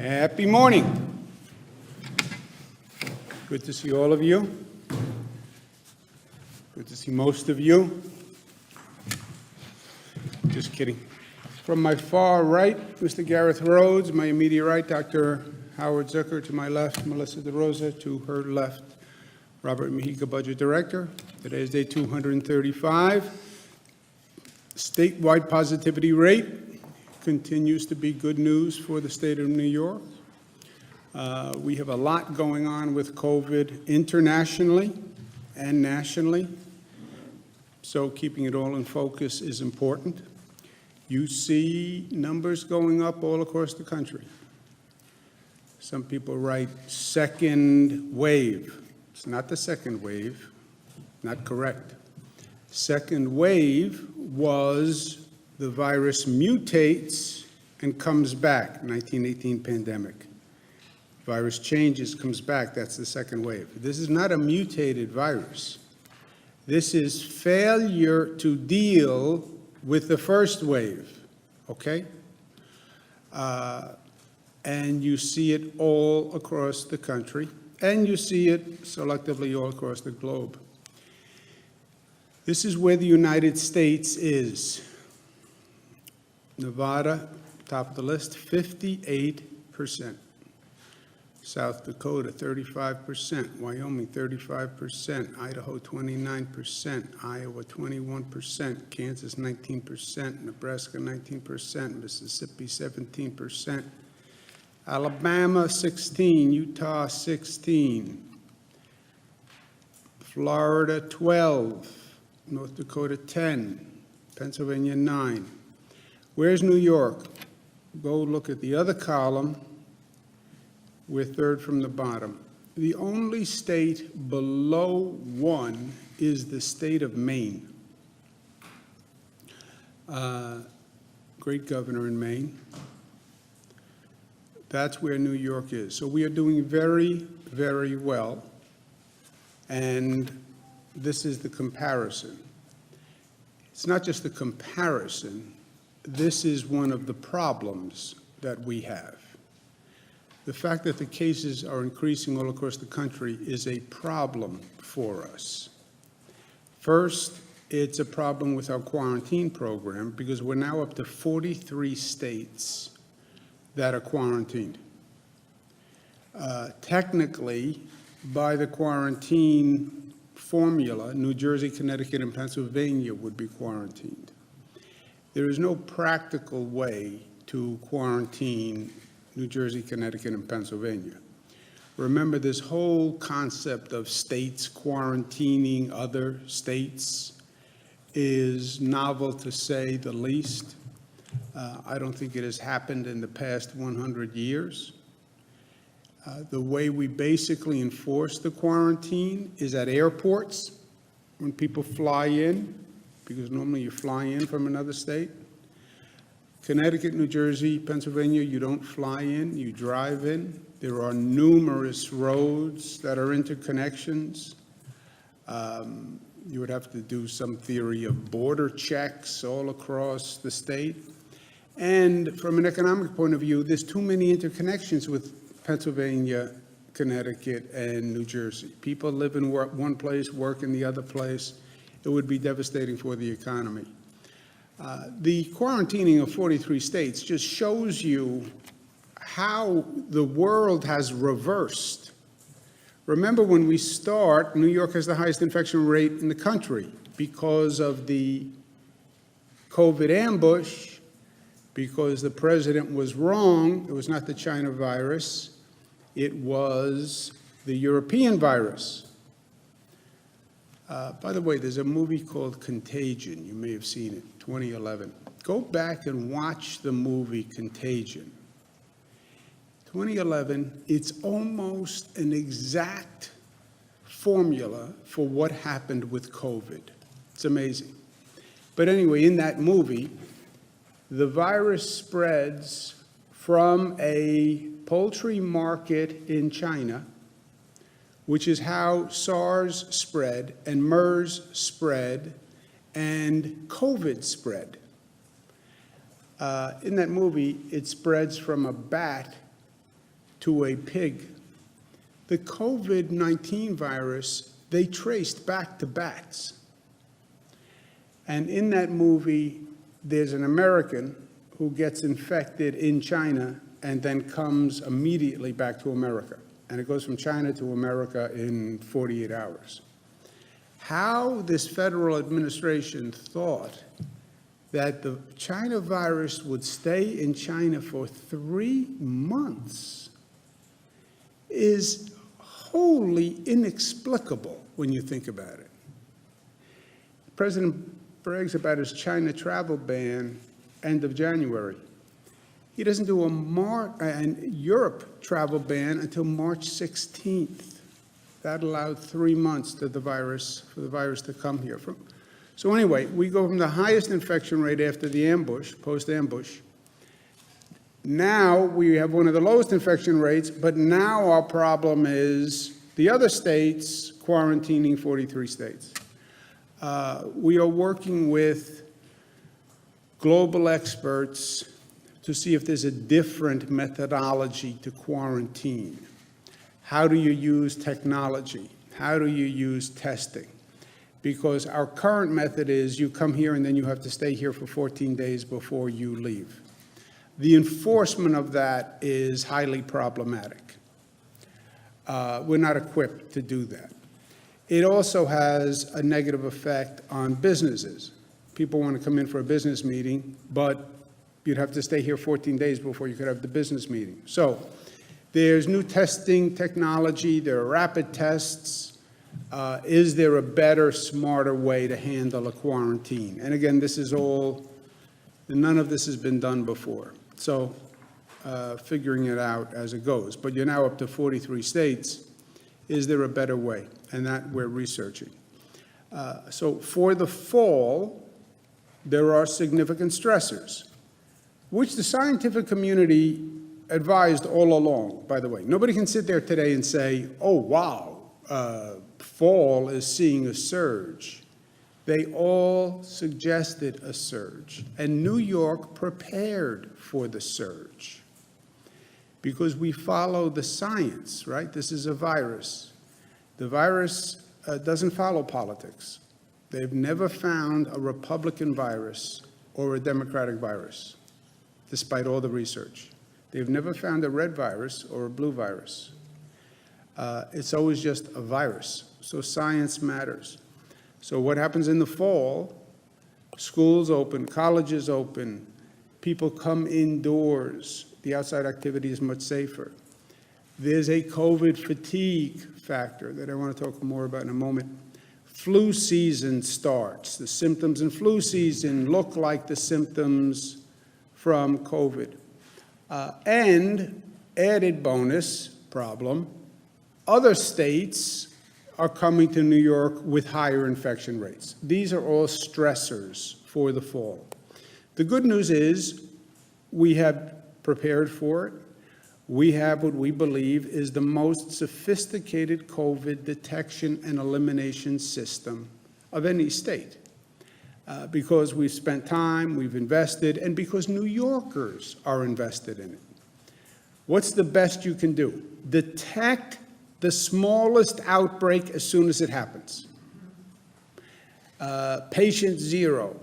Happy morning. Good to see all of you. Good to see most of you. Just kidding. From my far right, Mr. Gareth Rhodes. My immediate right, Dr. Howard Zucker. To my left, Melissa DeRosa. To her left, Robert Mejica, Budget Director. Today is day 235. Statewide positivity rate continues to be good news for the state of New York. We have a lot going on with COVID internationally and nationally, so keeping it all in focus is important. You see numbers going up all across the country. Some people write second wave. It's not the second wave, not correct. Second wave was the virus mutates and comes back, 1918 pandemic. Virus changes, comes back, that's the second wave. This is not a mutated virus. This is failure to deal with the first wave, okay? And you see it all across the country, and you see it selectively all across the globe. This is where the United States is. Nevada, top of the list, 58%. South Dakota, 35%. Wyoming, 35%. Idaho, 29%. Iowa, 21%. Kansas, 19%. Nebraska, 19%. Mississippi, 17%. Alabama, 16%. Utah, 16%. Florida, 12%. North Dakota, 10%. Pennsylvania, 9%. Where's New York? Go look at the other column. We're third from the bottom. The only state below 1 is the state of Maine. Great governor in Maine. That's where New York is. So we are doing very, very well. And this is the comparison. It's not just the comparison. This is one of the problems that we have. The fact that the cases are increasing all across the country is a problem for us. First, it's a problem with our quarantine program because we're now up to 43 states that are quarantined. Technically, by the quarantine formula, New Jersey, Connecticut, and Pennsylvania would be quarantined. There is no practical way to quarantine New Jersey, Connecticut, and Pennsylvania. Remember, this whole concept of states quarantining other states is novel to say the least. I don't think it has happened in the past 100 years. The way we basically enforce the quarantine is at airports when people fly in, because normally you fly in from another state. Connecticut, New Jersey, Pennsylvania, you don't fly in, you drive in. There are numerous roads that are interconnections. You would have to do some theory of border checks all across the state. And from an economic point of view, there's too many interconnections with Pennsylvania, Connecticut, and New Jersey. People live in one place, work in the other place. It would be devastating for the economy. The quarantining of 43 states just shows you how the world has reversed. Remember, when we start, New York has the highest infection rate in the country because of the COVID ambush, because the president was wrong. It was not the China virus. It was the European virus. By the way, there's a movie called Contagion. You may have seen it, 2011. Go back and watch the movie Contagion. 2011, it's almost an exact formula for what happened with COVID. It's amazing. But anyway, in that movie, the virus spreads from a poultry market in China, which is how SARS spread and MERS spread and COVID spread. In that movie, it spreads from a bat to a pig. The COVID-19 virus, they traced back to bats. And in that movie, there's an American who gets infected in China and then comes immediately back to America. And it goes from China to America in 48 hours. How this federal administration thought that the China virus would stay in China for 3 months is wholly inexplicable when you think about it. President brags about his China travel ban end of January. He doesn't do a Europe travel ban until March 16th. That allowed 3 months for the virus to come here. So anyway, we go from the highest infection rate after the ambush, post-ambush. Now we have one of the lowest infection rates, but now our problem is the other states quarantining 43 states. We are working with global experts to see if there's a different methodology to quarantine. How do you use technology? How do you use testing? Because our current method is you come here and then you have to stay here for 14 days before you leave. The enforcement of that is highly problematic. We're not equipped to do that. It also has a negative effect on businesses. People want to come in for a business meeting, but you'd have to stay here 14 days before you could have the business meeting. So there's new testing technology, there are rapid tests. Is there a better, smarter way to handle a quarantine? And again, none of this has been done before. So figuring it out as it goes. But you're now up to 43 states. Is there a better way? And that we're researching. So for the fall, there are significant stressors, which the scientific community advised all along, by the way. Nobody can sit there today and say, oh, wow, fall is seeing a surge. They all suggested a surge, and New York prepared for the surge because we follow the science, right? This is a virus. The virus doesn't follow politics. They've never found a Republican virus or a Democratic virus, despite all the research. They've never found a red virus or a blue virus. It's always just a virus. So science matters. So what happens in the fall? Schools open, colleges open, people come indoors. The outside activity is much safer. There's a COVID fatigue factor that I want to talk more about in a moment. Flu season starts. The symptoms in flu season look like the symptoms from COVID. And added bonus problem, other states are coming to New York with higher infection rates. These are all stressors for the fall. The good news is we have prepared for it. We have what we believe is the most sophisticated COVID detection and elimination system of any state. Because we've spent time, we've invested, and because New Yorkers are invested in it. What's the best you can do? Detect the smallest outbreak as soon as it happens. Patient zero.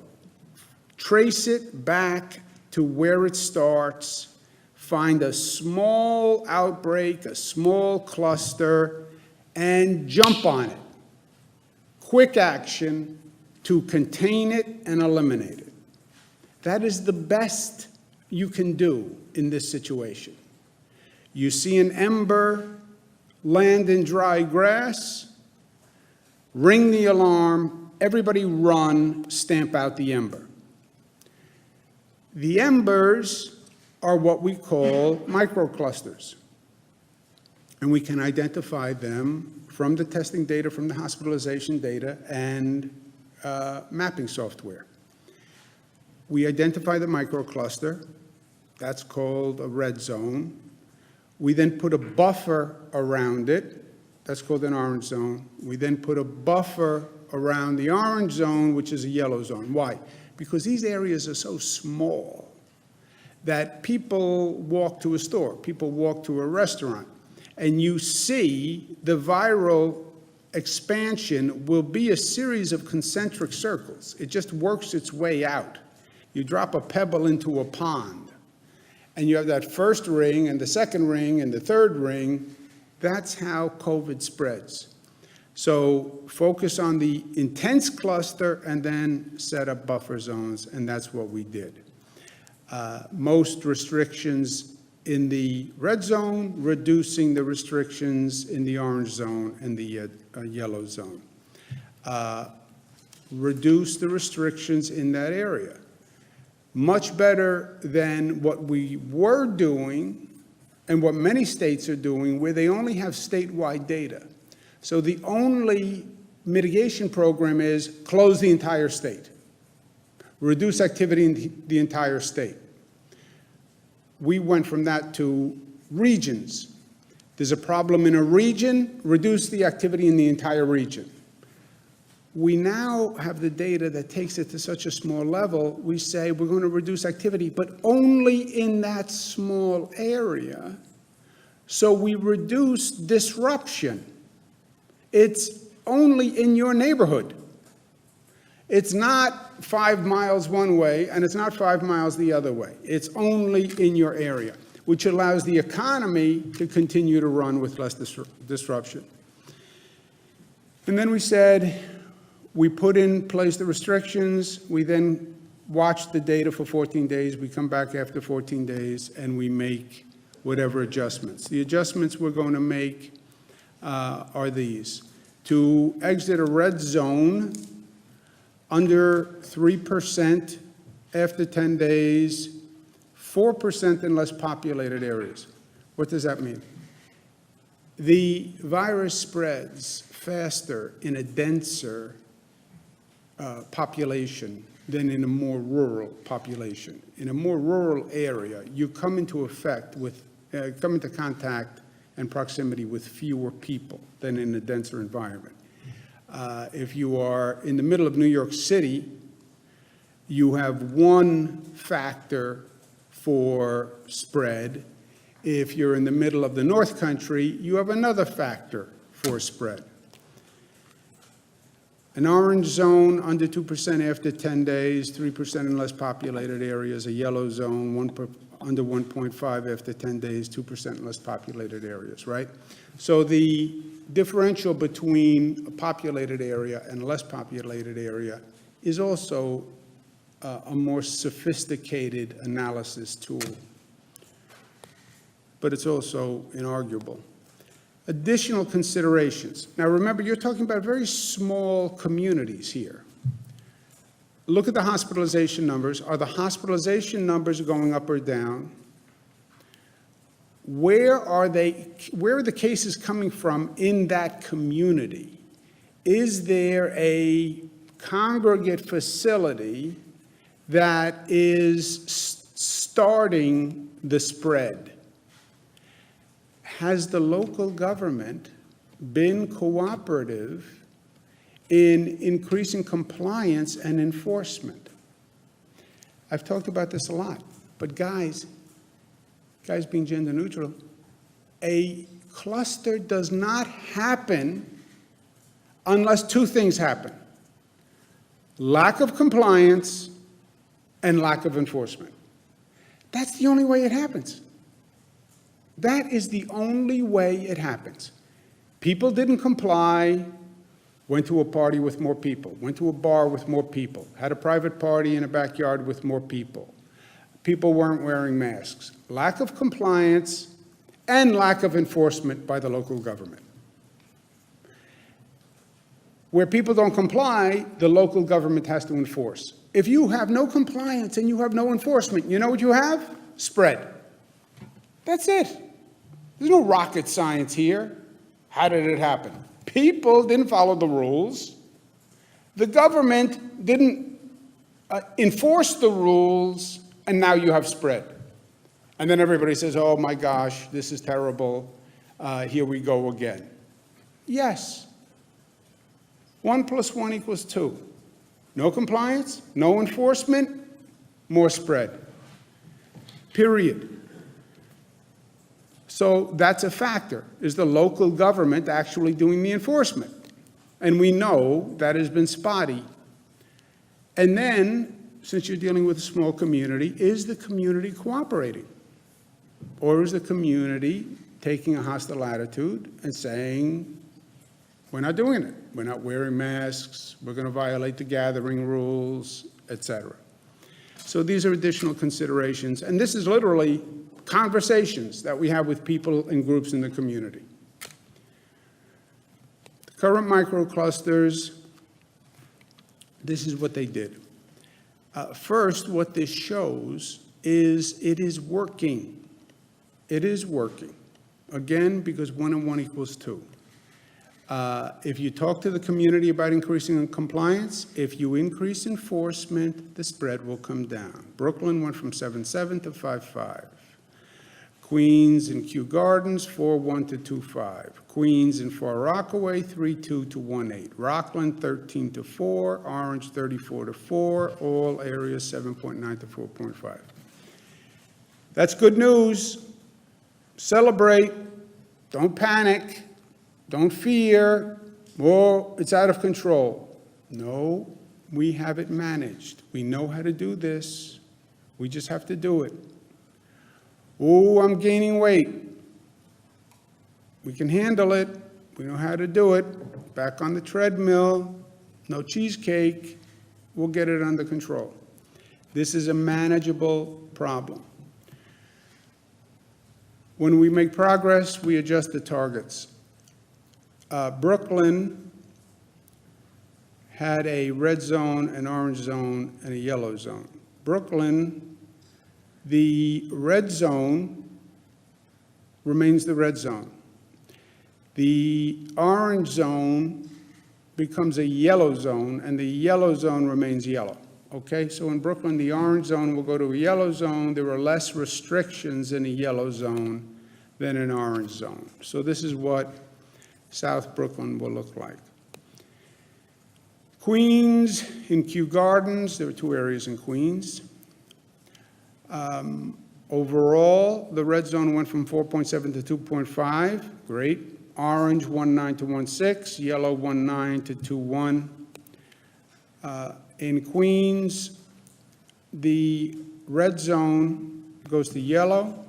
Trace it back to where it starts. Find a small outbreak, a small cluster, and jump on it. Quick action to contain it and eliminate it. That is the best you can do in this situation. You see an ember land in dry grass, ring the alarm, everybody run, stamp out the ember. The embers are what we call microclusters. And we can identify them from the testing data, from the hospitalization data, and mapping software. We identify the microcluster. That's called a red zone. We then put a buffer around it. That's called an orange zone. We then put a buffer around the orange zone, which is a yellow zone. Why? Because these areas are so small that people walk to a store, people walk to a restaurant, and you see the viral expansion will be a series of concentric circles. It just works its way out. You drop a pebble into a pond, and you have that first ring and the second ring and the third ring. That's how COVID spreads. So focus on the intense cluster and then set up buffer zones, and that's what we did. Most restrictions in the red zone, reducing the restrictions in the orange zone and the yellow zone. Reduce the restrictions in that area. Much better than what we were doing and what many states are doing, where they only have statewide data. So the only mitigation program is close the entire state, reduce activity in the entire state. We went from that to regions. There's a problem in a region, reduce the activity in the entire region. We now have the data that takes it to such a small level, we say we're going to reduce activity, but only in that small area. So we reduce disruption. It's only in your neighborhood. It's not 5 miles one way, and it's not 5 miles the other way. It's only in your area, which allows the economy to continue to run with less disruption. And then we said, we put in place the restrictions. We then watch the data for 14 days. We come back after 14 days, and we make whatever adjustments. The adjustments we're going to make are these. To exit a red zone under 3% after 10 days, 4% in less populated areas. What does that mean? The virus spreads faster in a denser population than in a more rural population. In a more rural area, you come into contact and proximity with fewer people than in a denser environment. If you are in the middle of New York City, you have one factor for spread. If you're in the middle of the North Country, you have another factor for spread. An orange zone under 2% after 10 days, 3% in less populated areas. A yellow zone under 1.5 after 10 days, 2% in less populated areas, right? So the differential between a populated area and a less populated area is also a more sophisticated analysis tool, but it's also inarguable. Additional considerations. Now remember, you're talking about very small communities here. Look at the hospitalization numbers. Are the hospitalization numbers going up or down? Where are the cases coming from in that community? Is there a congregate facility that is starting the spread? Has the local government been cooperative in increasing compliance and enforcement? I've talked about this a lot, but guys being gender neutral, a cluster does not happen unless two things happen: lack of compliance and lack of enforcement. That's the only way it happens. That is the only way it happens. People didn't comply, went to a party with more people, went to a bar with more people, had a private party in a backyard with more people. People weren't wearing masks. Lack of compliance and lack of enforcement by the local government. Where people don't comply, the local government has to enforce. If you have no compliance and you have no enforcement, you know what you have? Spread. That's it. There's no rocket science here. How did it happen? People didn't follow the rules. The government didn't enforce the rules, and now you have spread. And then everybody says, oh my gosh, this is terrible. Here we go again. Yes. 1 + 1 = 2. No compliance, no enforcement, more spread. period. So that's a factor. Is the local government actually doing the enforcement? And we know that has been spotty. And then, since you're dealing with a small community, is the community cooperating? Or is the community taking a hostile attitude and saying, we're not doing it. We're not wearing masks. We're going to violate the gathering rules, et cetera. So these are additional considerations. And this is literally conversations that we have with people and groups in the community. The current microclusters, this is what they did. First, what this shows is it is working. It is working. Again, because 1 and 1 equals 2. If you talk to the community about increasing compliance, if you increase enforcement, the spread will come down. Brooklyn went from 7.7 to 5.5. Queens and Kew Gardens, 4.1 to 2.5. Queens and Far Rockaway, 3.2 to 1.8. Rockland, 13 to 4. Orange, 34 to 4. All areas, 7.9 to 4.5. That's good news. Celebrate. Don't panic. Don't fear. Oh, it's out of control. No, we have it managed. We know how to do this. We just have to do it. Oh, I'm gaining weight. We can handle it. We know how to do it. Back on the treadmill. No cheesecake. We'll get it under control. This is a manageable problem. When we make progress, we adjust the targets. Brooklyn had a red zone, an orange zone, and a yellow zone. Brooklyn, the red zone remains the red zone. The orange zone becomes a yellow zone, and the yellow zone remains yellow. Okay, so in Brooklyn, the orange zone will go to a yellow zone. There are less restrictions in a yellow zone than an orange zone. So this is what South Brooklyn will look like. Queens, in Kew Gardens, there are 2 areas in Queens. Overall, the red zone went from 4.7 to 2.5, great. Orange, 1.9 to 1.6, yellow, 1.9 to 2.1. In Queens, the red zone goes to yellow,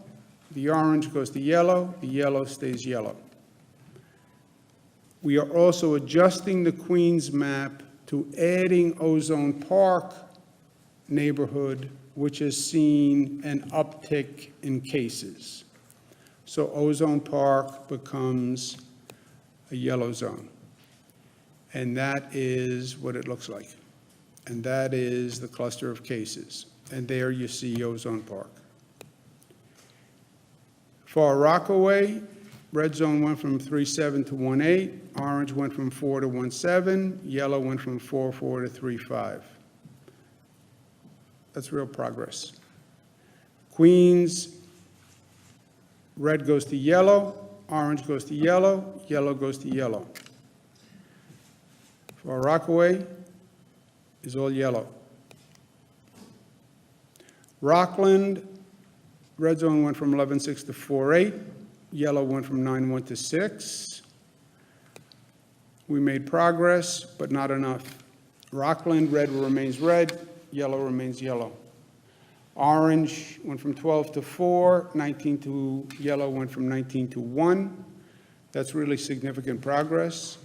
the orange goes to yellow, the yellow stays yellow. We are also adjusting the Queens map to adding Ozone Park neighborhood, which has seen an uptick in cases. So Ozone Park becomes a yellow zone. And that is what it looks like. And that is the cluster of cases. And there you see Ozone Park. Far Rockaway, red zone went from 3.7 to 1.8. Orange went from 4 to 1.7. Yellow went from 4.4 to 3.5. That's real progress. Queens, red goes to yellow, orange goes to yellow, yellow goes to yellow. Far Rockaway is all yellow. Rockland, red zone went from 11.6 to 4.8. Yellow went from 9.1 to 6. We made progress, but not enough. Rockland, red remains red, yellow remains yellow. Orange went from 12 to 4, 19 to yellow went from 19 to 1. That's really significant progress.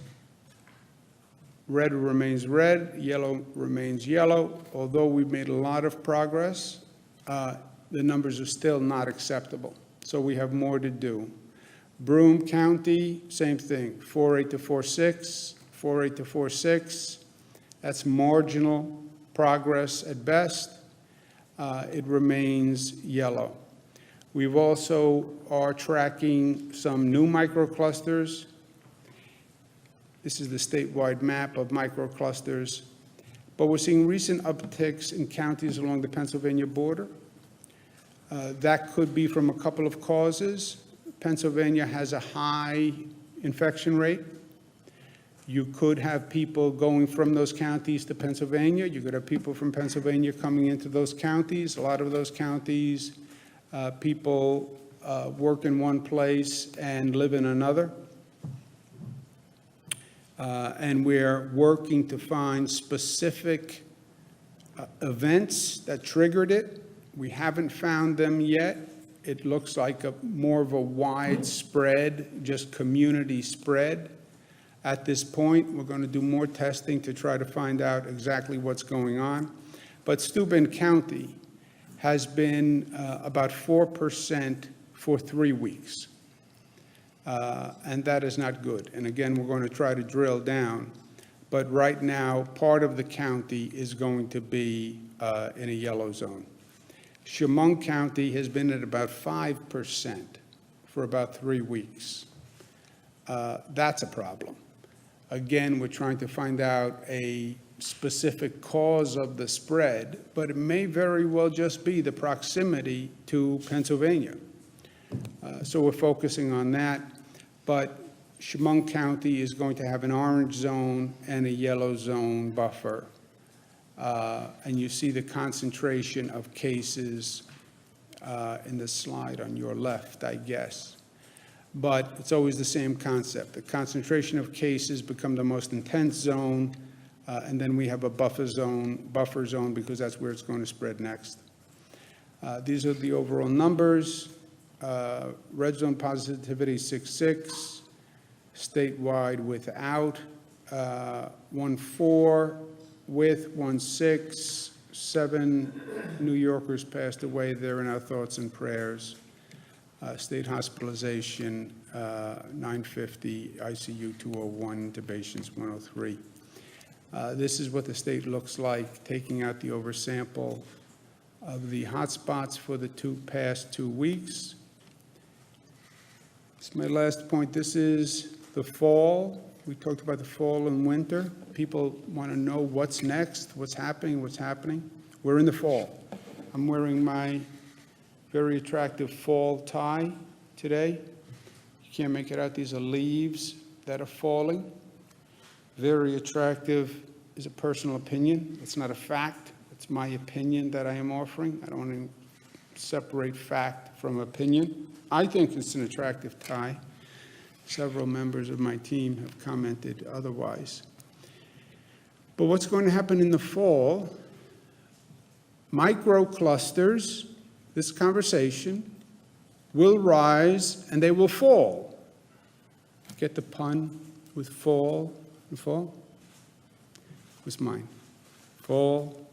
Red remains red, yellow remains yellow. Although we've made a lot of progress, the numbers are still not acceptable. So we have more to do. Broome County, same thing, 4.8 to 4.6, 4.8 to 4.6. That's marginal progress at best. It remains yellow. We've also are tracking some new microclusters. This is the statewide map of microclusters. But we're seeing recent upticks in counties along the Pennsylvania border. That could be from a couple of causes. Pennsylvania has a high infection rate. You could have people going from those counties to Pennsylvania. You could have people from Pennsylvania coming into those counties. A lot of those counties People work in one place and live in another. And we're working to find specific events that triggered it. We haven't found them yet. It looks like more of a widespread, just community spread. At this point, we're going to do more testing to try to find out exactly what's going on. But Steuben County has been about 4% for 3 weeks. And that is not good. And again, we're going to try to drill down. But right now, part of the county is going to be in a yellow zone. Chemung County has been at about 5% for about 3 weeks. That's a problem. Again, we're trying to find out a specific cause of the spread, but it may very well just be the proximity to Pennsylvania. So we're focusing on that. But Chemung County is going to have an orange zone and a yellow zone buffer. And you see the concentration of cases in the slide on your left, I guess. But it's always the same concept. The concentration of cases become the most intense zone, and then we have a buffer zone because that's where it's going to spread next. These are the overall numbers. Red zone positivity 6.6, statewide without 1.4, with 1.6, 7 New Yorkers passed away. They're in our thoughts and prayers. State hospitalization 950, ICU 201, intubations 103. This is what the state looks like, taking out the oversample of the hotspots for the past 2 weeks. It's my last point. This is the fall. We talked about the fall and winter. People want to know what's next, what's happening. We're in the fall. I'm wearing my very attractive fall tie today. You can't make it out. These are leaves that are falling. Very attractive is a personal opinion. It's not a fact. It's my opinion that I am offering. I don't want to separate fact from opinion. I think it's an attractive tie. Several members of my team have commented otherwise. But what's going to happen in the fall? Microclusters, this conversation, will rise and they will fall. Get the pun with fall and fall? It was mine. Fall,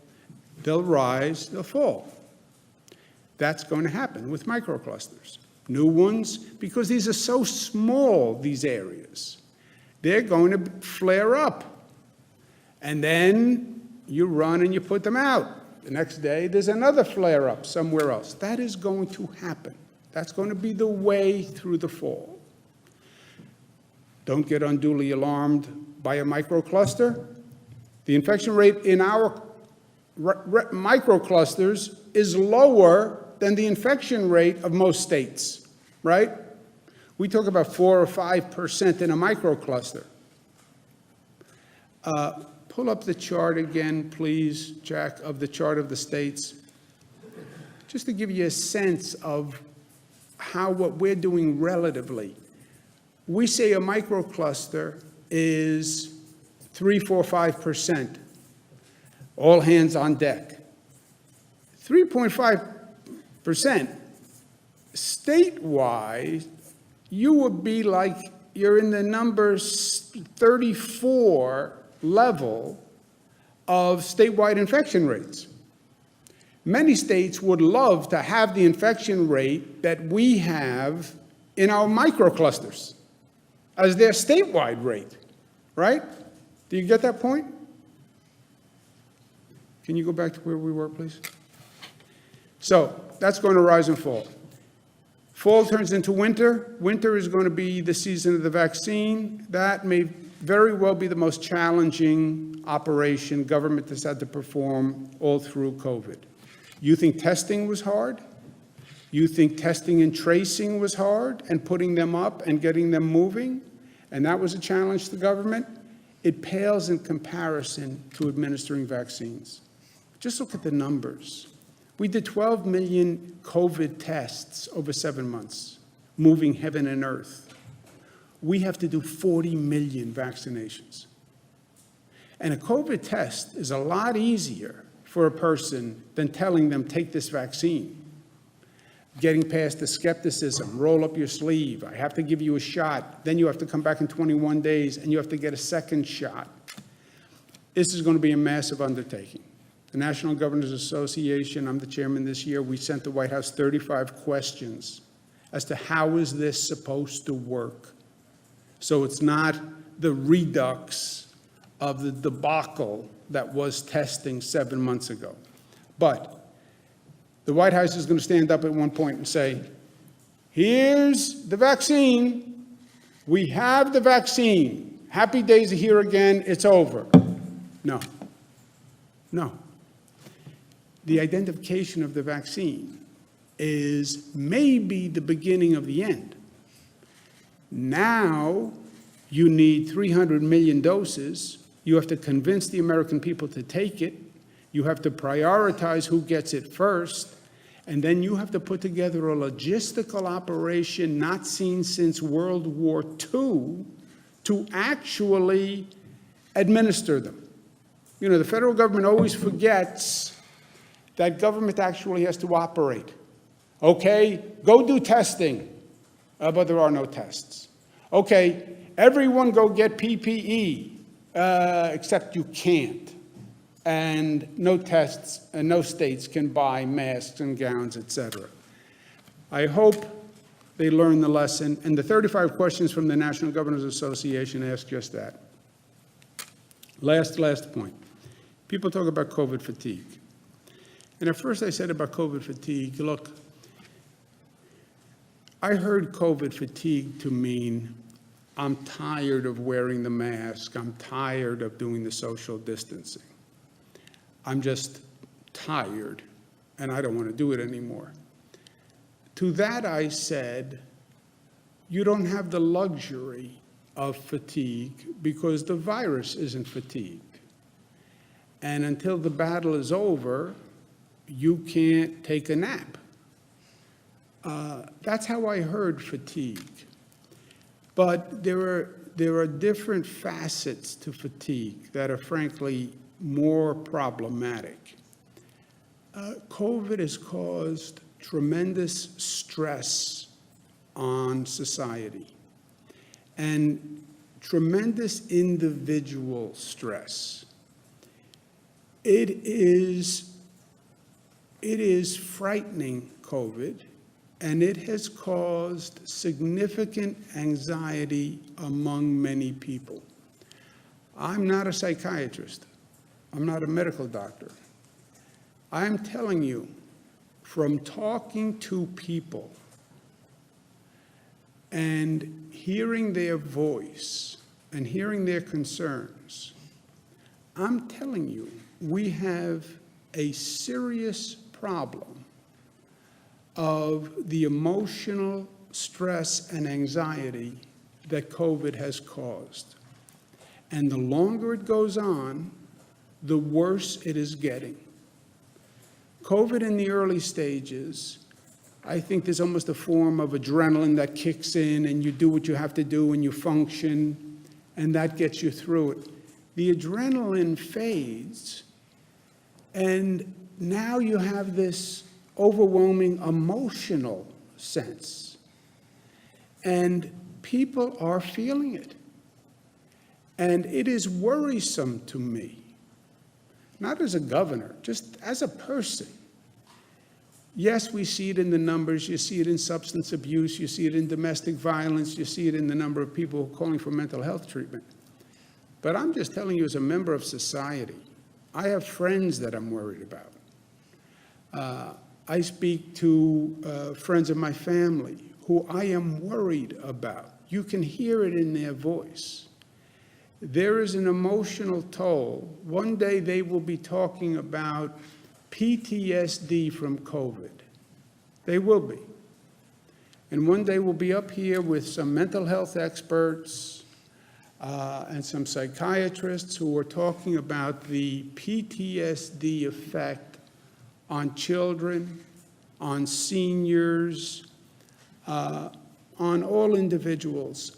they'll rise, they'll fall. That's going to happen with microclusters. New ones, because these are so small, these areas, they're going to flare up. And then you run and you put them out. The next day, there's another flare up somewhere else. That is going to happen. That's going to be the way through the fall. Don't get unduly alarmed by a microcluster. The infection rate in our microclusters is lower than the infection rate of most states, right? We talk about 4 or 5% in a microcluster. Pull up the chart again, please, Jack, of the chart of the states, just to give you a sense of how what we're doing relatively. We say a microcluster is 3, 4, 5%. All hands on deck. 3.5%. Statewide, you would be like you're in the number 34 level of statewide infection rates. Many states would love to have the infection rate that we have in our microclusters as their statewide rate, right? Do you get that point? Can you go back to where we were, please? So that's going to rise and fall. Fall turns into winter. Winter is going to be the season of the vaccine. That may very well be the most challenging operation government has had to perform all through COVID. You think testing was hard? You think testing and tracing was hard and putting them up and getting them moving? And that was a challenge to government? It pales in comparison to administering vaccines. Just look at the numbers. We did 12 million COVID tests over 7 months, moving heaven and earth. We have to do 40 million vaccinations. And a COVID test is a lot easier for a person than telling them, take this vaccine. Getting past the skepticism, roll up your sleeve, I have to give you a shot, then you have to come back in 21 days and you have to get a second shot. This is going to be a massive undertaking. The National Governors Association, I'm the chairman this year, we sent the White House 35 questions as to how is this supposed to work. So it's not the redux of the debacle that was testing 7 months ago. But the White House is going to stand up at one point and say, here's the vaccine. We have the vaccine. Happy days are here again. It's over. No. No. The identification of the vaccine is maybe the beginning of the end. Now you need 300 million doses. You have to convince the American people to take it. You have to prioritize who gets it first. And then you have to put together a logistical operation not seen since World War II to actually administer them. You know, the federal government always forgets that government actually has to operate. Okay, go do testing, but there are no tests. Okay, everyone go get PPE, except you can't. And no tests, and no states can buy masks and gowns, et cetera. I hope they learn the lesson, and the 35 questions from the National Governors Association ask just that. Last point. People talk about COVID fatigue. And at first I said about COVID fatigue, look, I heard COVID fatigue to mean I'm tired of wearing the mask, I'm tired of doing the social distancing. I'm just tired, and I don't want to do it anymore. To that I said, you don't have the luxury of fatigue because the virus isn't fatigue. And until the battle is over, you can't take a nap. That's how I heard fatigue. But there are different facets to fatigue that are frankly more problematic. COVID has caused tremendous stress on society and tremendous individual stress. It is frightening, COVID, and it has caused significant anxiety among many people. I'm not a psychiatrist. I'm not a medical doctor. I'm telling you, from talking to people and hearing their voice and hearing their concerns, I'm telling you, we have a serious problem of the emotional stress and anxiety that COVID has caused. And the longer it goes on, the worse it is getting. COVID in the early stages, I think there's almost a form of adrenaline that kicks in and you do what you have to do and you function and that gets you through it. The adrenaline fades and now you have this overwhelming emotional sense and people are feeling it. And it is worrisome to me. Not as a governor, just as a person. Yes, we see it in the numbers. You see it in substance abuse. You see it in domestic violence. You see it in the number of people calling for mental health treatment. But I'm just telling you as a member of society, I have friends that I'm worried about. I speak to friends of my family who I am worried about. You can hear it in their voice. There is an emotional toll. One day they will be talking about PTSD from COVID. They will be. And one day we'll be up here with some mental health experts and some psychiatrists who are talking about the PTSD effect on children, on seniors, on all individuals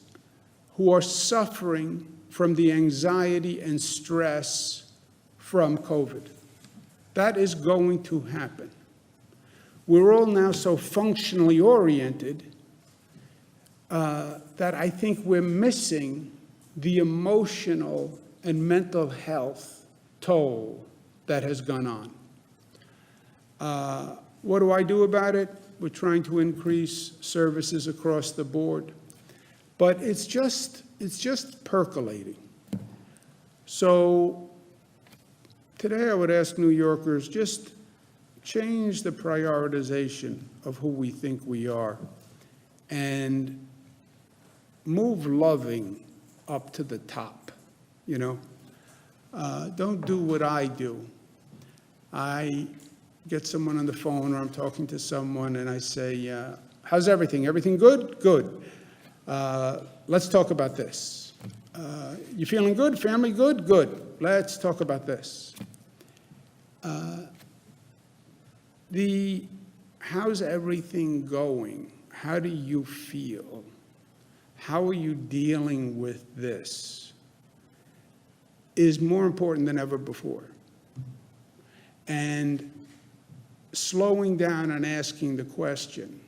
who are suffering from the anxiety and stress from COVID. That is going to happen. We're all now so functionally oriented that I think we're missing the emotional and mental health toll that has gone on. What do I do about it? We're trying to increase services across the board, but it's just percolating. So today I would ask New Yorkers, just change the prioritization of who we think we are and move loving up to the top, you know? Don't do what I do. I get someone on the phone or I'm talking to someone and I say, how's everything? Everything good? Good. Let's talk about this. You feeling good? Family good? Good. Let's talk about this. How's everything going? How do you feel? How are you dealing with this? Is more important than ever before. And slowing down and asking the question,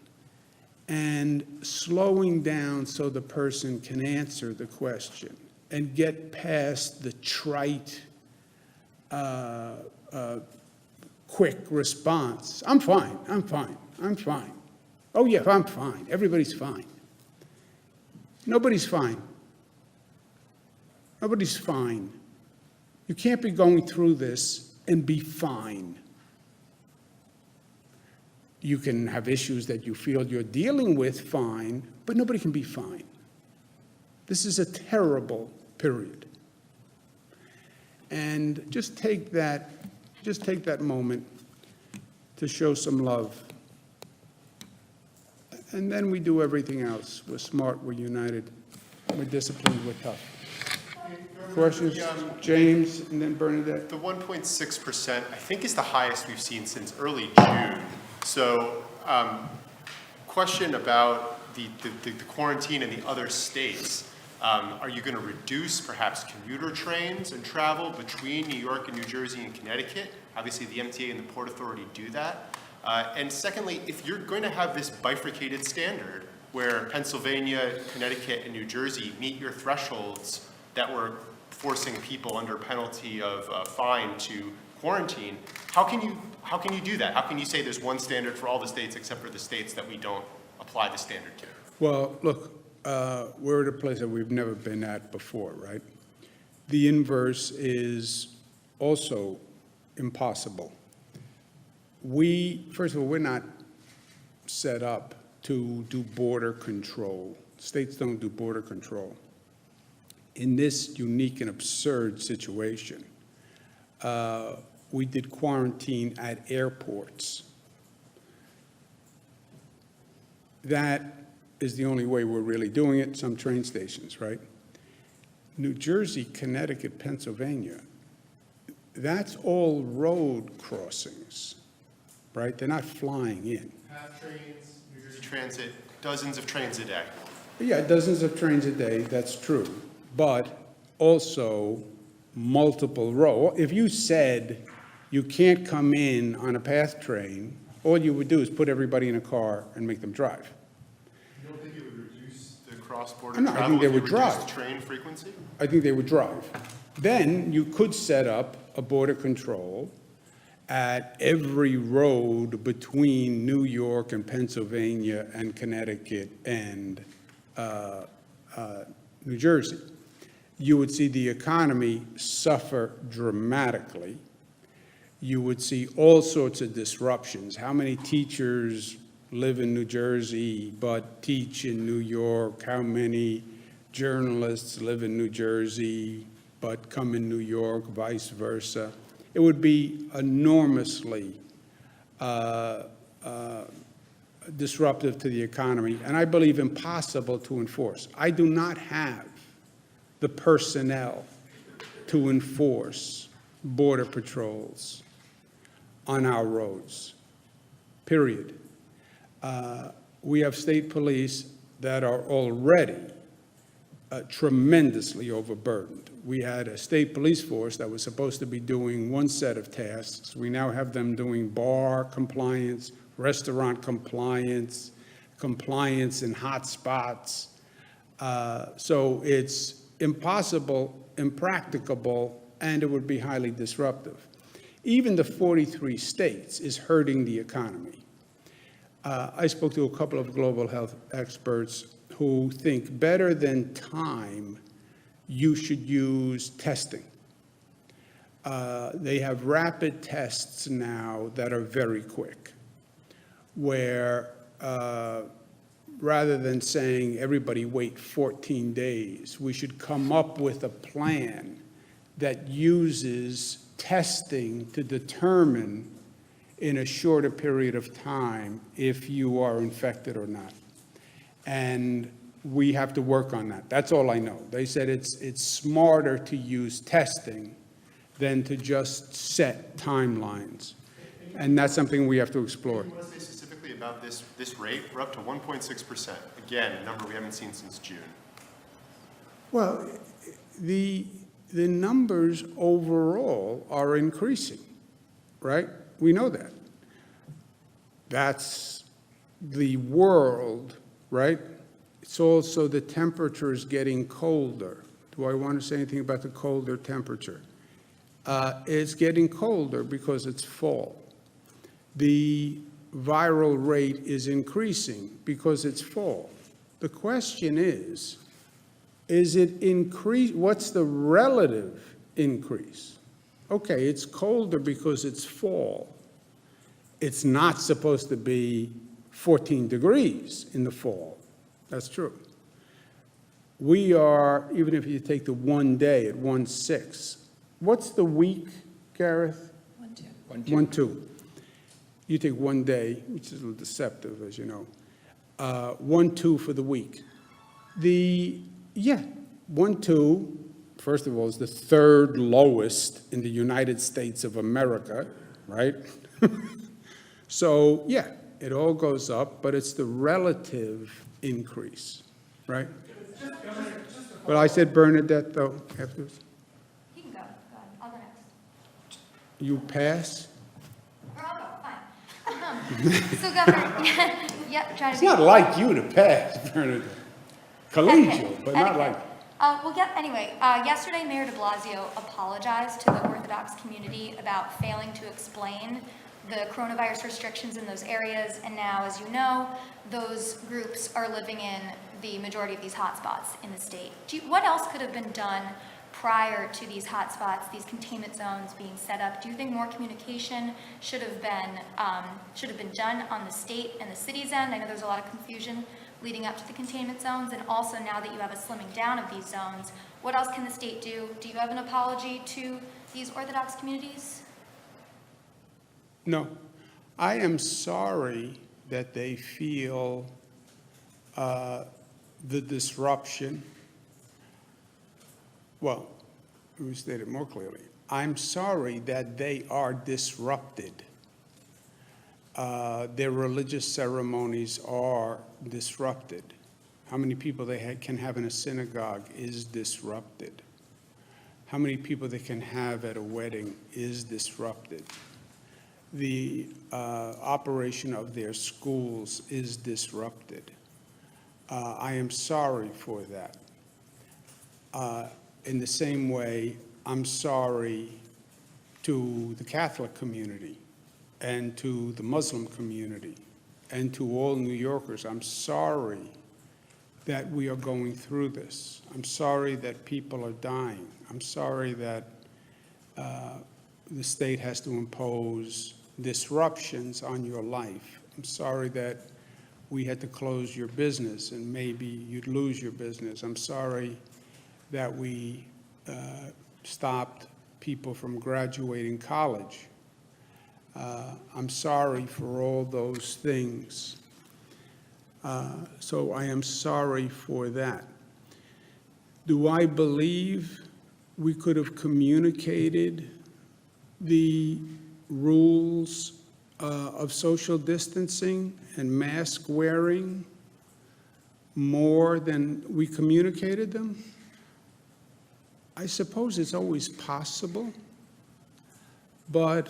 and slowing down so the person can answer the question and get past the trite, quick response. I'm fine, I'm fine, I'm fine. Oh yeah, I'm fine, everybody's fine. Nobody's fine. Nobody's fine. You can't be going through this and be fine. You can have issues that you feel you're dealing with fine, but nobody can be fine. This is a terrible period. And just take that moment to show some love. And then we do everything else. We're smart, we're united, we're disciplined, we're tough. Questions? James, and then Bernadette. The 1.6%, I think, is the highest we've seen since early June. So, question about the quarantine in the other states. Are you going to reduce perhaps commuter trains and travel between New York and New Jersey and Connecticut? Obviously, the MTA and the Port Authority do that. And secondly, if you're going to have this bifurcated standard where Pennsylvania, Connecticut, and New Jersey meet your thresholds that were forcing people under penalty of fine to quarantine, how can you do that? How can you say there's one standard for all the states except for the states that we don't apply the standard to? Well, look, we're at a place that we've never been at before, right? The inverse is also impossible. First of all, we're not set up to do border control. States don't do border control. In this unique and absurd situation, we did quarantine at airports. That is the only way we're really doing it, some train stations, right? New Jersey, Connecticut, Pennsylvania, that's all road crossings, right? They're not flying in. Half trains, New Jersey Transit, dozens of trains a day. Yeah, dozens of trains a day, that's true. But also multiple row. If you said you can't come in on a PATH train, all you would do is put everybody in a car and make them drive. You don't think it would reduce the cross-border No, travel? I think they if you would reduce drive. Train frequency? I think they would drive. Then you could set up a border control at every road between New York and Pennsylvania and Connecticut and New Jersey. You would see the economy suffer dramatically. You would see all sorts of disruptions. How many teachers live in New Jersey but teach in New York? How many journalists live in New Jersey but come in New York, vice versa? It would be enormously disruptive to the economy, and I believe impossible to enforce. I do not have the personnel to enforce border patrols on our roads, period. We have state police that are already tremendously overburdened. We had a state police force that was supposed to be doing one set of tasks. We now have them doing bar compliance, restaurant compliance, compliance in hot spots. So it's impossible, impracticable, and it would be highly disruptive. Even the 43 states is hurting the economy. I spoke to a couple of global health experts who think better than time, you should use testing. They have rapid tests now that are very quick, where rather than saying everybody wait 14 days, we should come up with a plan that uses testing to determine in a shorter period of time if you are infected or not. And we have to work on that. That's all I know. They said it's smarter to use testing than to just set timelines. And that's something we have to explore. You want to say specifically about this rate? We're up to 1.6%. Again, a number we haven't seen since June. Well, the numbers overall are increasing, right? We know that. That's the world, right? It's also the temperature is getting colder. Do I want to say anything about the colder temperature? It's getting colder because it's fall. The viral rate is increasing because it's fall. The question is it increase? What's the relative increase? Okay, it's colder because it's fall. It's not supposed to be 14 degrees in the fall. That's true. We are, even if you take the 1 day at 1.6, what's the week, Gareth? 1.2. 1.2. You take 1 day, which is a little deceptive, as you know. 1.2 for the week. 1.2, first of all, is the third lowest in the United States of America, right? So, yeah, it all goes up, but it's the relative increase, right? But I said Bernadette, though, afterwards. You can go. Go ahead. I'll go next. You pass? Or I'll go. Fine. So, Governor, yeah, try to It's be. not like you to pass, Bernadette. Collegial, but not like. Anyway, yesterday Mayor de Blasio apologized to the Orthodox community about failing to explain the coronavirus restrictions in those areas, and now, as you know, those groups are living in the majority of these hotspots in the state. What else could have been done prior to these hotspots, these containment zones being set up? Do you think more communication should have been done on the state and the city's end? I know there's a lot of confusion leading up to the containment zones, and also now that you have a slimming down of these zones, what else can the state do? Do you have an apology to these Orthodox communities? No. I am sorry that they feel the disruption. Well, let me state it more clearly. I'm sorry that they are disrupted. Their religious ceremonies are disrupted. How many people they can have in a synagogue is disrupted. How many people they can have at a wedding is disrupted. The operation of their schools is disrupted. I am sorry for that. In the same way, I'm sorry to the Catholic community and to the Muslim community and to all New Yorkers. I'm sorry that we are going through this. I'm sorry that people are dying. I'm sorry that the state has to impose disruptions on your life. I'm sorry that we had to close your business and maybe you'd lose your business. I'm sorry that we stopped people from graduating college. I'm sorry for all those things. So I am sorry for that. Do I believe we could have communicated the rules of social distancing and mask wearing more than we communicated them? I suppose it's always possible, but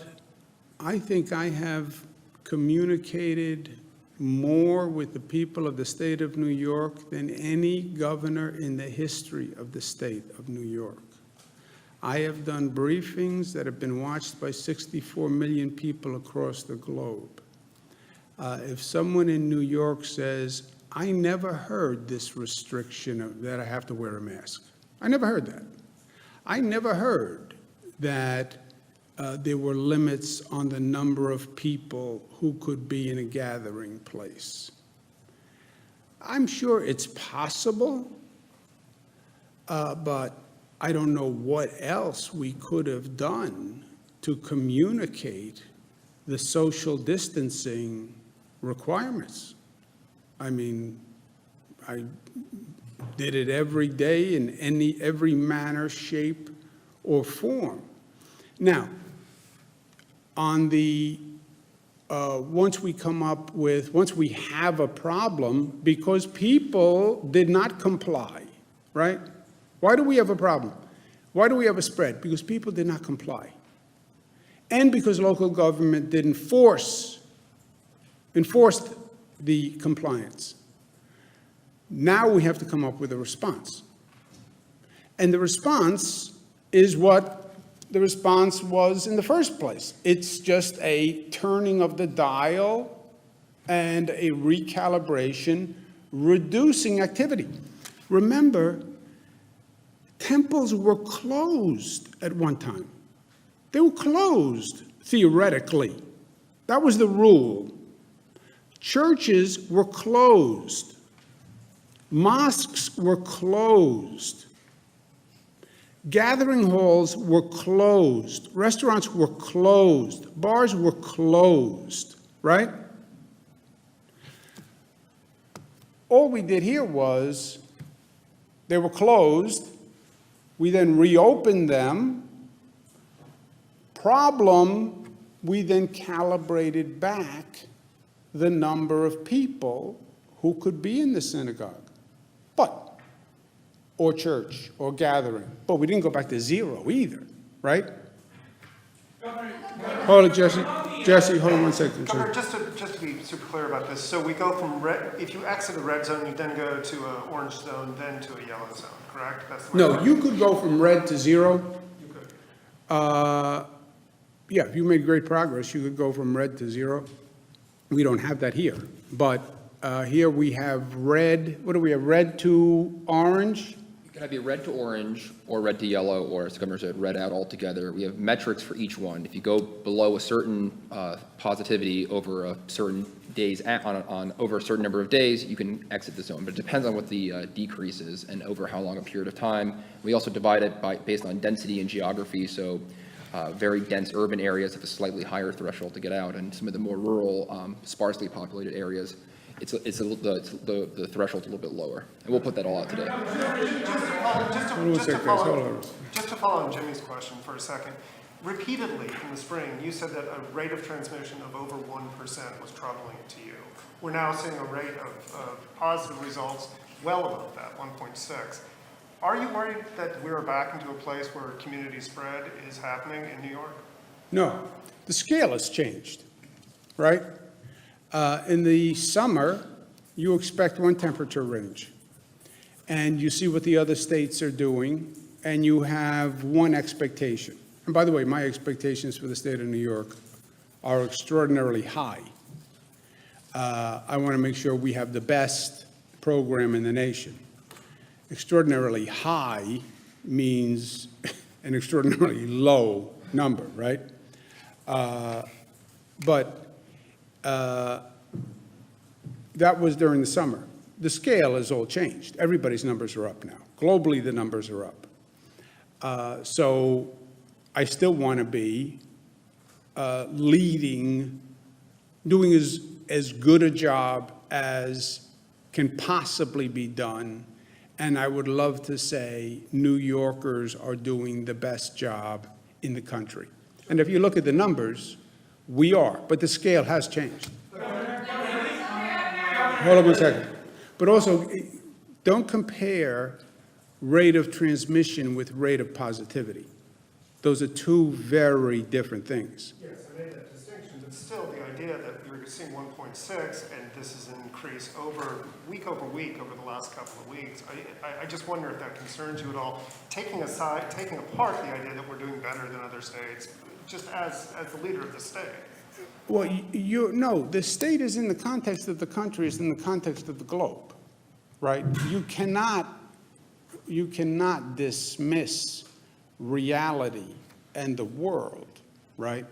I think I have communicated more with the people of the state of New York than any governor in the history of the state of New York. I have done briefings that have been watched by 64 million people across the globe. If someone in New York says, I never heard this restriction that I have to wear a mask. I never heard that. I never heard that there were limits on the number of people who could be in a gathering place. I'm sure it's possible, but I don't know what else we could have done to communicate the social distancing requirements. I mean, I did it every day in every manner, shape, or form. Now, on the, once we have a problem, because people did not comply, right? Why do we have a problem? Why do we have a spread? Because people did not comply. And because local government didn't enforce the compliance. Now we have to come up with a response. And the response is what the response was in the first place. It's just a turning of the dial and a recalibration, reducing activity. Remember, temples were closed at one time. They were closed, theoretically. That was the rule. Churches were closed. Mosques were closed. Gathering halls were closed. Restaurants were closed. Bars were closed, right? All we did here was, they were closed. We then reopened them. Problem, we then calibrated back the number of people who could be in the synagogue, or church, or gathering. But we didn't go back to zero either, right? Hold it, Jesse. Jesse, hold on 1 second. Governor, just to be super clear about this, so we go from red, if you exit a red zone, you then go to an orange zone, then to a yellow zone, correct? That's the way No, you could go from red to zero. You could. Yeah, if you made great progress, you could go from red to zero. We don't have that here, but here we have red. What do we have? Red to orange. It can either be red to orange or red to yellow, or as the governor said, red out altogether. We have metrics for each one. If you go below a certain positivity over a certain days on over a certain number of days, you can exit the zone. But it depends on what the decrease is and over how long a period of time. We also divide it based on density and geography. So very dense urban areas have a slightly higher threshold to get out, and some of the more rural, sparsely populated areas, the threshold's a little bit lower. And we'll put that all out today. Just to follow on Jimmy's question for a second, repeatedly in the spring, you said that a rate of transmission of over 1% was troubling to you. We're now seeing a rate of positive results well above that, 1.6. Are you worried that we're back into a place where community spread is happening in New York? No, the scale has changed, right? In the summer, you expect one temperature range, and you see what the other states are doing, and you have one expectation. And by the way, my expectations for the state of New York are extraordinarily high. I want to make sure we have the best program in the nation. Extraordinarily high means an extraordinarily low number, right? But that was during the summer. The scale has all changed. Everybody's numbers are up now. Globally, the numbers are up. So I still want to be leading, doing as good a job as can possibly be done. And I would love to say New Yorkers are doing the best job in the country. And if you look at the numbers, We are, but the scale has changed. Hold on one second. But also, don't compare rate of transmission with rate of positivity. Those are two very different things. Yes, I made that distinction, but still, the idea that we were seeing 1.6, and this is an increase over week over the last couple of weeks, I just wonder if that concerns you at all, taking apart the idea that we're doing better than other states, just as the leader of the state. Well, no, the state is in the context of the country, is in the context of the globe, right? You cannot dismiss reality and the world, right?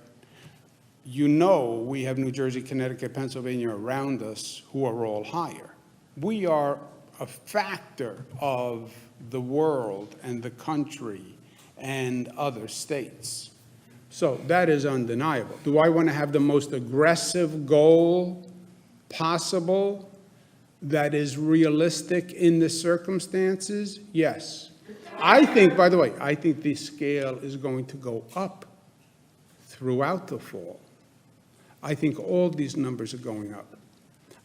You know we have New Jersey, Connecticut, Pennsylvania around us who are all higher. We are a factor of the world and the country and other states. So that is undeniable. Do I want to have the most aggressive goal possible that is realistic in the circumstances? Yes. I think, by the way, I think the scale is going to go up throughout the fall. I think all these numbers are going up.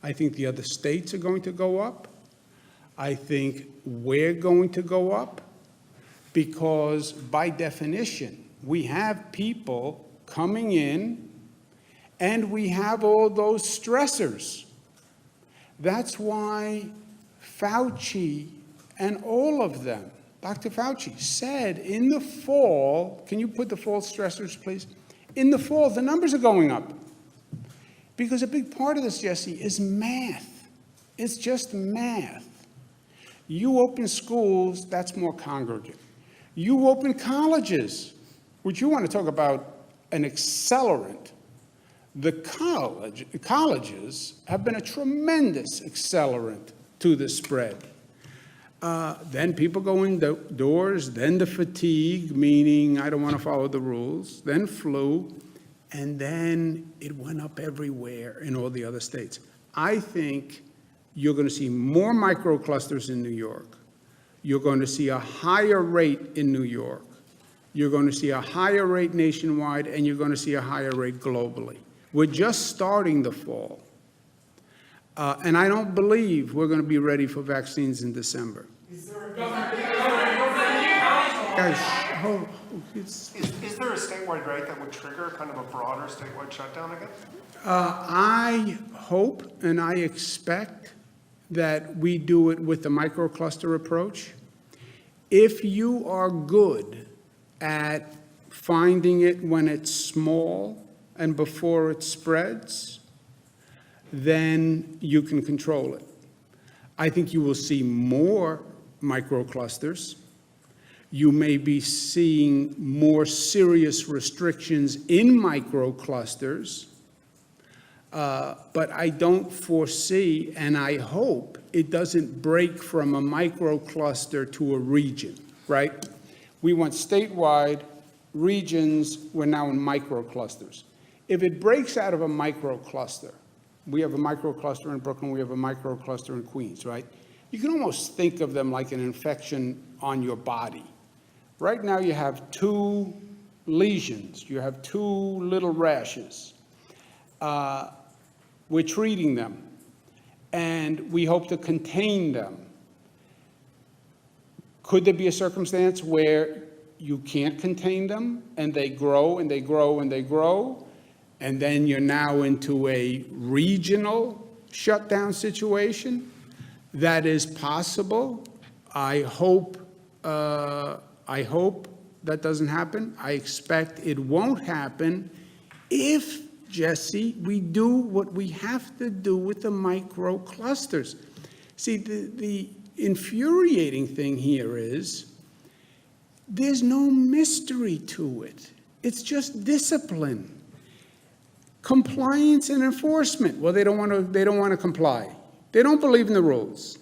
I think the other states are going to go up. I think we're going to go up because, by definition, we have people coming in and we have all those stressors. That's why Fauci and all of them, Dr. Fauci said in the fall, can you put the fall stressors, please? In the fall, the numbers are going up. Because a big part of this, Jesse, is math. It's just math. You open schools, that's more congregate. You open colleges, which you want to talk about an accelerant. The colleges have been a tremendous accelerant to the spread. Then people go indoors, then the fatigue, meaning I don't want to follow the rules, then flu, and then it went up everywhere in all the other states. I think you're going to see more microclusters in New York. You're going to see a higher rate in New York. You're going to see a higher rate nationwide, and you're going to see a higher rate globally. We're just starting the fall. And I don't believe we're going to be ready for vaccines in December. Guys, Is there a statewide rate that would trigger kind of a broader statewide shutdown again? I hope and I expect that we do it with the microcluster approach. If you are good at finding it when it's small and before it spreads, then you can control it. I think you will see more microclusters. You may be seeing more serious restrictions in microclusters, but I don't foresee, and I hope it doesn't break from a microcluster to a region, right? We went statewide, regions, we're now in microclusters. If it breaks out of a microcluster, we have a microcluster in Brooklyn, we have a microcluster in Queens, right? You can almost think of them like an infection on your body. Right now you have 2 lesions, you have 2 little rashes. We're treating them, and we hope to contain them. Could there be a circumstance where you can't contain them, and they grow, and they grow, and they grow, and then you're now into a regional shutdown situation? That is possible. I hope that doesn't happen. I expect it won't happen if, Jesse, we do what we have to do with the microclusters. See, the infuriating thing here is there's no mystery to it. It's just discipline. Compliance and enforcement. Well, they don't want to comply. They don't believe in the rules.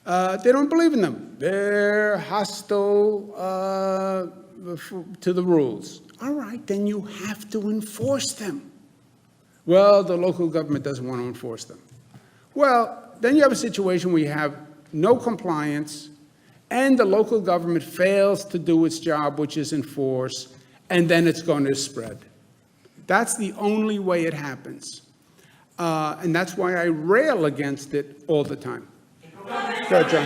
They don't believe in them. They're hostile to the rules. All right, then you have to enforce them. Well, the local government doesn't want to enforce them. Well, then you have a situation where you have no compliance, and the local government fails to do its job, which is enforce, and then it's going to spread. That's the only way it happens. And that's why I rail against it all the time. Go ahead, John.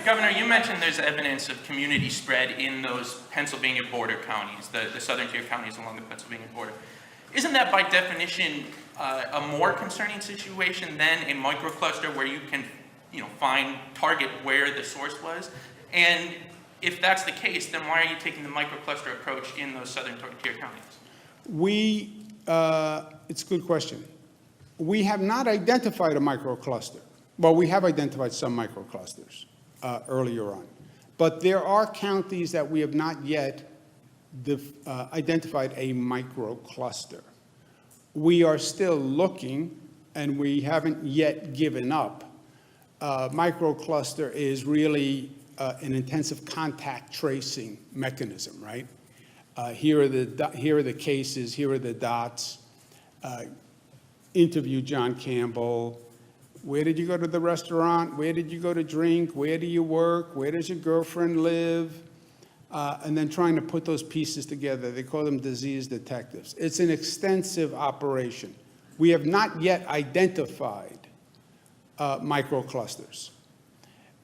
Governor, you mentioned there's evidence of community spread in those Pennsylvania border counties, the southern tier counties along the Pennsylvania border. Isn't that by definition a more concerning situation than a microcluster where you can, target where the source was? And if that's the case, then why are you taking the microcluster approach in those southern tier counties? It's a good question. We have not identified a microcluster. Well, we have identified some microclusters earlier on. But there are counties that we have not yet identified a microcluster. We are still looking, and we haven't yet given up. Microcluster is really an intensive contact tracing mechanism, right? Here are the cases, here are the dots. Interview John Campbell. Where did you go to the restaurant? Where did you go to drink? Where do you work? Where does your girlfriend live? And then trying to put those pieces together. They call them disease detectives. It's an extensive operation. We have not yet identified microclusters.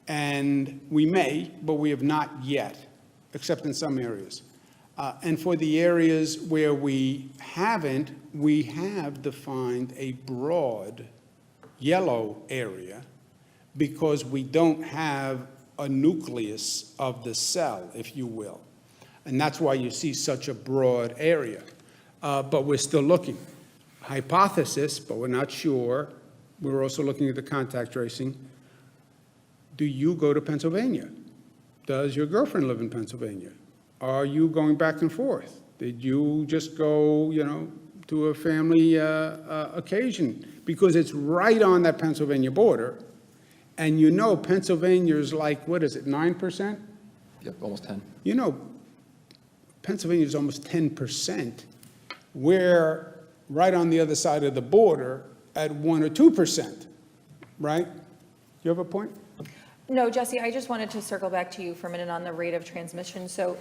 And we may, but we have not yet, except in some areas. And for the areas where we haven't, we have defined a broad yellow area because we don't have a nucleus of the cell, if you will. And that's why you see such a broad area. But we're still looking. Hypothesis, but we're not sure. We're also looking at the contact tracing. Do you go to Pennsylvania? Does your girlfriend live in Pennsylvania? Are you going back and forth? Did you just go, to a family occasion? Because it's right on that Pennsylvania border. And Pennsylvania is like, what is it, 9%? Yep, almost 10. Pennsylvania is almost 10%. We're right on the other side of the border at 1 or 2%, right? You have a point? No, Jesse, I just wanted to circle back to you for a minute on the rate of transmission. So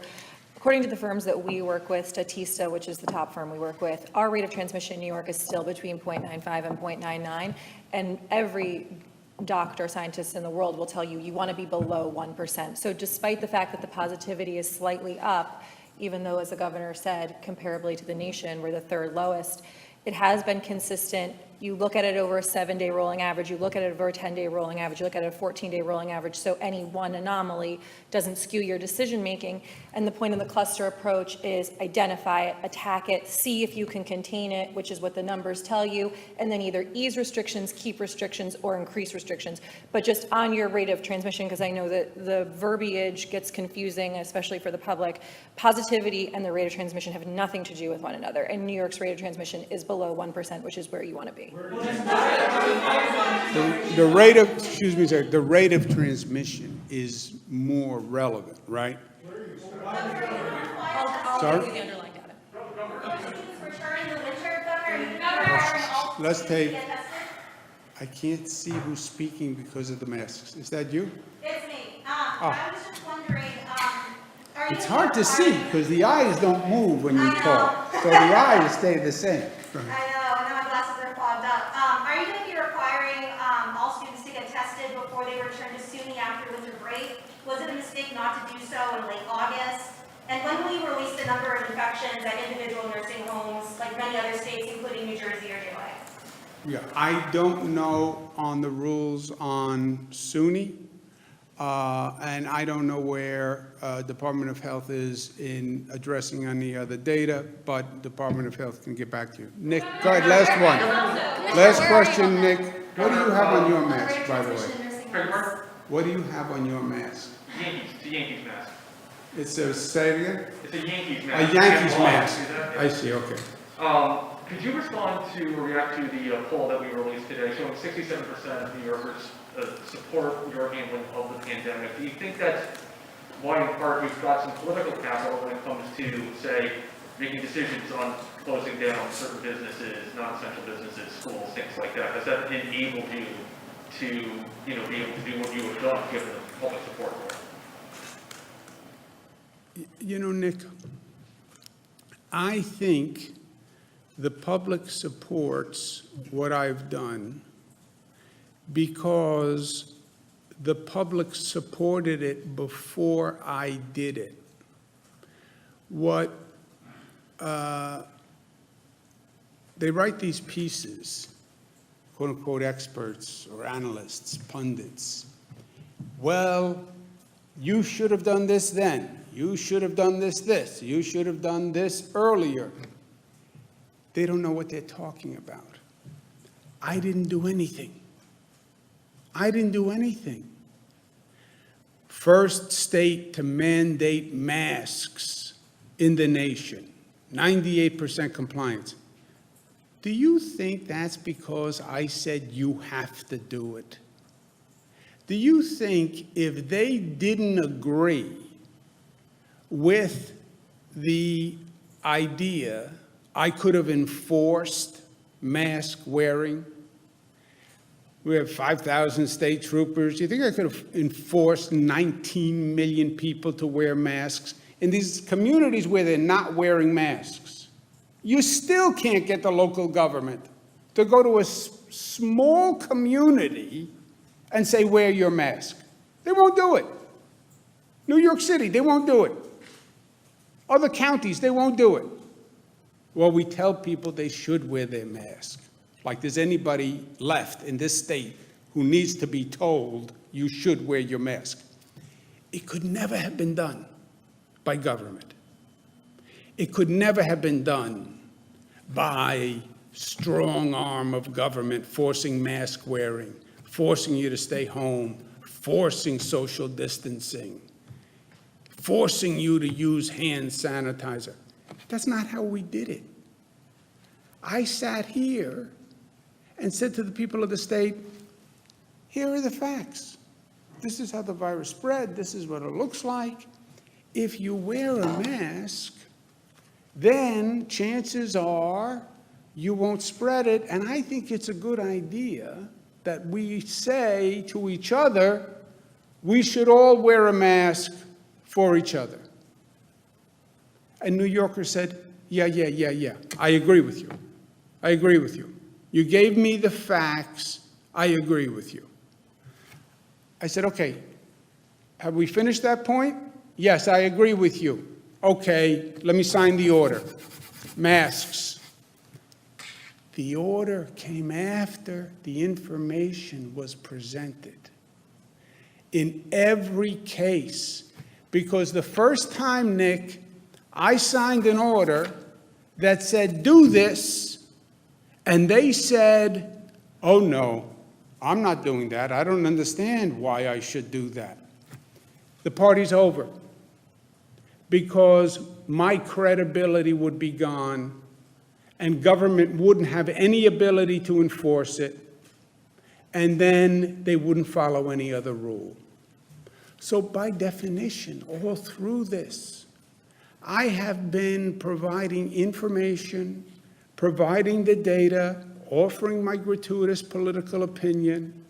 according to the firms that we work with, Statista, which is the top firm we work with, our rate of transmission in New York is still between 0.95 and 0.99. And every doctor, scientist in the world will tell you, you want to be below 1%. So despite the fact that the positivity is slightly up, even though, as the governor said, comparably to the nation, we're the third lowest, it has been consistent. You look at it over a 7-day rolling average, you look at it over a 10-day rolling average, you look at it a 14-day rolling average, so any one anomaly doesn't skew your decision-making. And the point of the cluster approach is identify it, attack it, see if you can contain it, which is what the numbers tell you, and then either ease restrictions, keep restrictions, or increase restrictions. But just on your rate of transmission, because I know that the verbiage gets confusing, especially for the public, positivity and the rate of transmission have nothing to do with one another, and New York's rate of transmission is below 1%, which is where you want to be. The rate of, excuse me, sir, the rate of transmission is more relevant, right? Sorry? The underlying data. Let's take, I can't see who's speaking because of the masks. Is that you? It's me. I was just wondering, are you? It's hard to see because the eyes don't move when you talk. So the eyes stay the same. I know, and now my glasses are fogged up. Are you going to be requiring all students to get tested before they return to SUNY after winter break? Was it a mistake not to do so in late August? And when will you release the number of infections at individual nursing homes, like many other states, including New Jersey or New York? Yeah, I don't know on the rules on SUNY, and I don't know where Department of Health is in addressing any other data, but Department of Health can get back to you. Nick, go ahead, last one. Last question, Nick. What do you have on your mask, by the way? What do you have on your mask? Yankees, it's a Yankees mask. It's a, say it again? It's a Yankees A mask. Yankees mask. Yeah. I see, okay. Could you respond to or react to the poll that we released today showing 67% of New Yorkers support your handling of the pandemic? Do you think that's why in part we've got some political capital when it comes to, say, making decisions on closing down certain businesses, non-essential businesses, schools, things like that? Has that enabled you to, be able to do what you have done given the public support for it? Nick, I think the public supports what I've done because the public supported it before I did it. What they write these pieces, quote unquote experts or analysts, pundits. Well, you should have done this then. You should have done this. You should have done this earlier. They don't know what they're talking about. I didn't do anything. I didn't do anything. First state to mandate masks in the nation, 98% compliance. Do you think that's because I said you have to do it? Do you think if they didn't agree with the idea, I could have enforced mask wearing? We have 5,000 state troopers. Do you think I could have enforced 19 million people to wear masks in these communities where they're not wearing masks? You still can't get the local government to go to a small community and say, wear your mask. They won't do it. New York City, they won't do it. Other counties, they won't do it. Well, we tell people they should wear their mask. Like there's anybody left in this state who needs to be told you should wear your mask. It could never have been done by government. It could never have been done by strong arm of government forcing mask wearing, forcing you to stay home, forcing social distancing, forcing you to use hand sanitizer. That's not how we did it. I sat here and said to the people of the state, here are the facts. This is how the virus spread. This is what it looks like. If you wear a mask, then chances are you won't spread it. And I think it's a good idea that we say to each other, we should all wear a mask for each other. And New Yorkers said, yeah. I agree with you. I agree with you. You gave me the facts. I agree with you. I said, okay, have we finished that point? Yes, I agree with you. Okay, let me sign the order. Masks. The order came after the information was presented. In every case, because the first time, Nick, I signed an order that said, do this, and they said, oh no, I'm not doing that. I don't understand why I should do that. The party's over, because my credibility would be gone, and government wouldn't have any ability to enforce it, and then they wouldn't follow any other rule. So by definition, all through this, I have been providing information, providing the data, offering my gratuitous political opinion,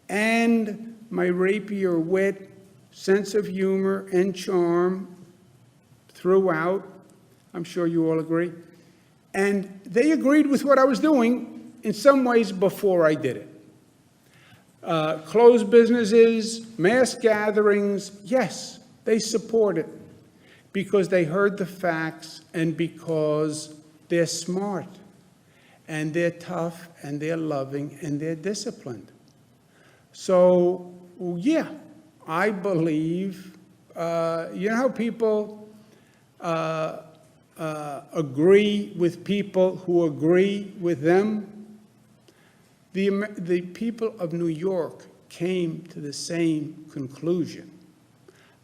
and my rapier wit, sense of humor, and charm throughout. I'm sure you all agree. And they agreed with what I was doing in some ways before I did it. Closed businesses, mass gatherings, yes, they support it because they heard the facts and because they're smart and they're tough and they're loving and they're disciplined. So, yeah, I believe, you know how people agree with people who agree with them? The people of New York came to the same conclusion.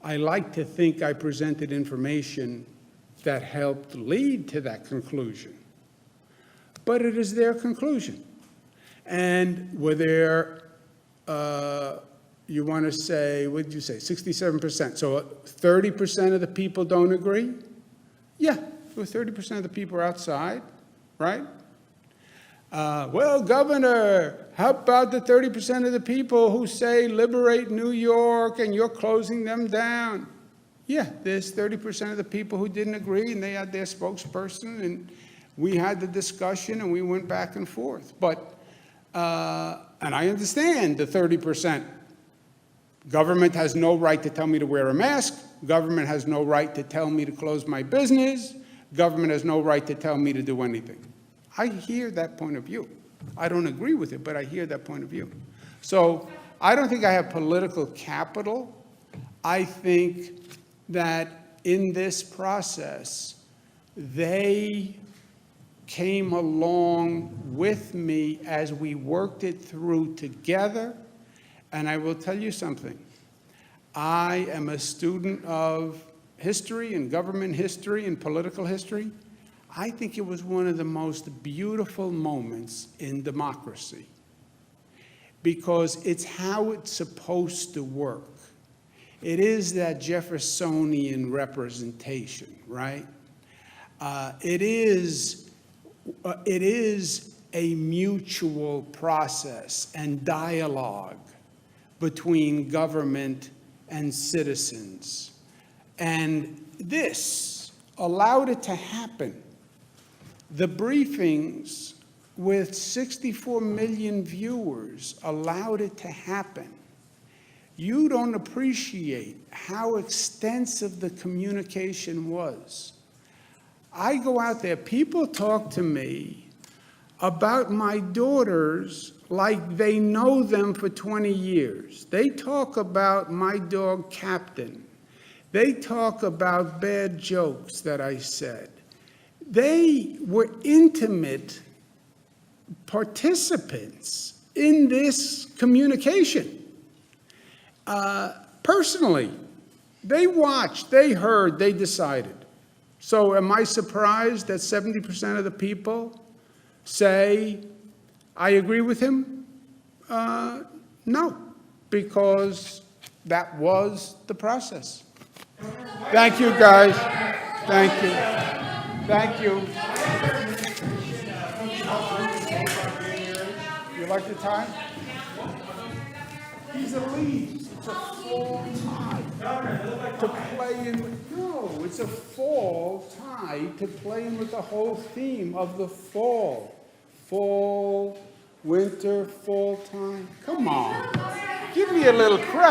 I like to think I presented information that helped lead to that conclusion. But it is their conclusion. And were there, you want to say, what did you say, 67%? So 30% of the people don't agree? Yeah, well, 30% of the people are outside, right? Well, Governor, how about the 30% of the people who say liberate New York and you're closing them down? Yeah, there's 30% of the people who didn't agree and they had their spokesperson. And We had the discussion and we went back and forth. But, and I understand the 30%. Government has no right to tell me to wear a mask. Government has no right to tell me to close my business. Government has no right to tell me to do anything. I hear that point of view. I don't agree with it, but I hear that point of view. So I don't think I have political capital. I think that in this process, they came along with me as we worked it through together. And I will tell you something. I am a student of history and government history and political history. I think it was one of the most beautiful moments in democracy because it's how it's supposed to work. It is that Jeffersonian representation, right? It is a mutual process and dialogue between government and citizens. And this allowed it to happen. The briefings with 64 million viewers allowed it to happen. You don't appreciate how extensive the communication was. I go out there, people talk to me about my daughters like they know them for 20 years. They talk about my dog Captain. They talk about bad jokes that I said. They were intimate participants in this communication. Personally, they watched, they heard, they decided. So am I surprised that 70% of the people say, I agree with him? No, because that was the process. Thank you, guys. Thank you. Thank you. You like the tie? These are leaves. It's a fall tie to play in with. No, it's a fall tie to play in with the whole theme of the fall. Fall, winter, fall time. Come on. Give me a little credit.